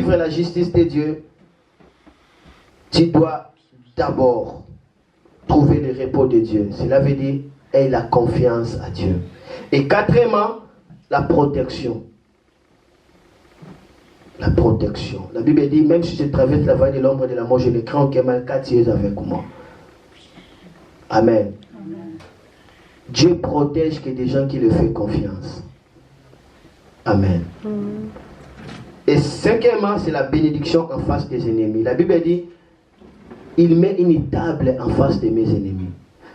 vivre la justice de Dieu, tu dois d'abord trouver le repos de Dieu. Cela veut dire, aie la confiance à Dieu. Et quatrièmement, la protection. La protection. La Bible dit, même si je traverse la vallée de l'ombre de la mort, je ne crains aucun mal, car tu es avec moi. Amen. Amen. Dieu protège que des gens qui lui font confiance. Amen. Et cinquièmement, c'est la bénédiction en face des ennemis. La Bible dit, il met une table en face de mes ennemis.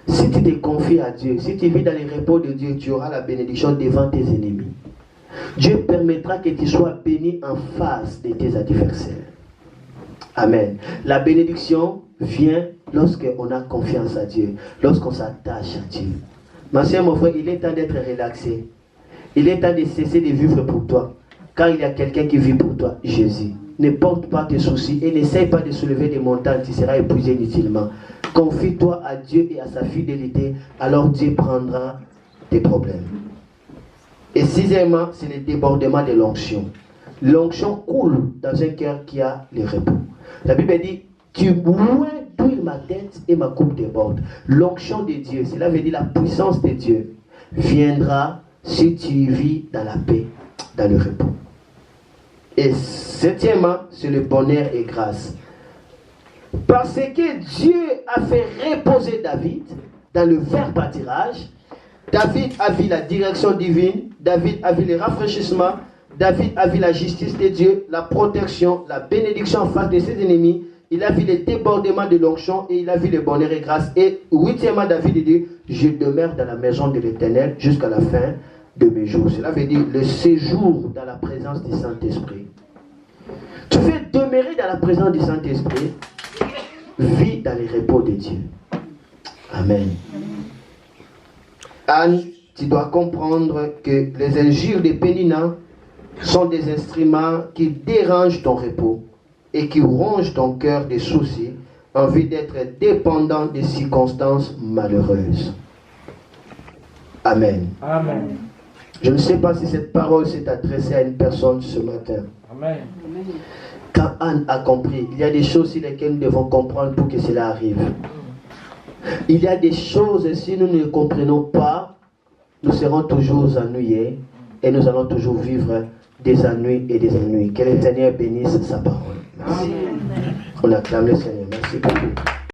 Si tu te confies à Dieu, si tu vis dans les repos de Dieu, tu auras la bénédiction devant tes ennemis. Dieu permettra que tu sois béni en face de tes adversaires. Amen. La bénédiction vient lorsqu'on a confiance à Dieu, lorsqu'on s'attache à Dieu. Ma soeur, mon frère, il est temps d'être relaxé. Il est temps de cesser de vivre pour toi. Car il y a quelqu'un qui vit pour toi, Jésus. Ne porte pas tes soucis et n'essaye pas de soulever des montagnes, tu seras épuisé inutilement. Confie-toi à Dieu et à sa fidélité, alors Dieu prendra tes problèmes. Et sixièmement, c'est le débordement de l'onction. L'onction coule dans un cœur qui a le repos. La Bible dit, tu bois d'huile ma tête et ma coupe déborde. L'onction de Dieu, cela veut dire la puissance de Dieu, viendra si tu vis dans la paix, dans le repos. Et septièmement, c'est le bonheur et grâce. Parce que Dieu a fait reposer David dans le vert pâturage. David a vu la direction divine, David a vu le rafraîchissement, David a vu la justice de Dieu, la protection, la bénédiction en face de ses ennemis. Il a vu le débordement de l'onction et il a vu le bonheur et grâce. Et huitièmement, David dit, je demeure dans la maison de l'Éternel jusqu'à la fin de mes jours. Cela veut dire le séjour dans la présence du Saint-Esprit. Tu veux demeurer dans la présence du Saint-Esprit, vis dans les repos de Dieu. Amen. Anne, tu dois comprendre que les injures de Pénina sont des instruments qui dérangent ton repos et qui rongent ton cœur de soucis en vue d'être dépendant des circonstances malheureuses. Amen. Amen. Je ne sais pas si cette parole s'est adressée à une personne ce matin. Amen. Quand Anne a compris, il y a des choses sur lesquelles nous devons comprendre pour que cela arrive. Il y a des choses, si nous ne comprenons pas, nous serons toujours ennuyés et nous allons toujours vivre des ennuis et des ennuis. Que le Seigneur bénisse sa parole. Merci. Amen. On acclame le Seigneur. Merci beaucoup.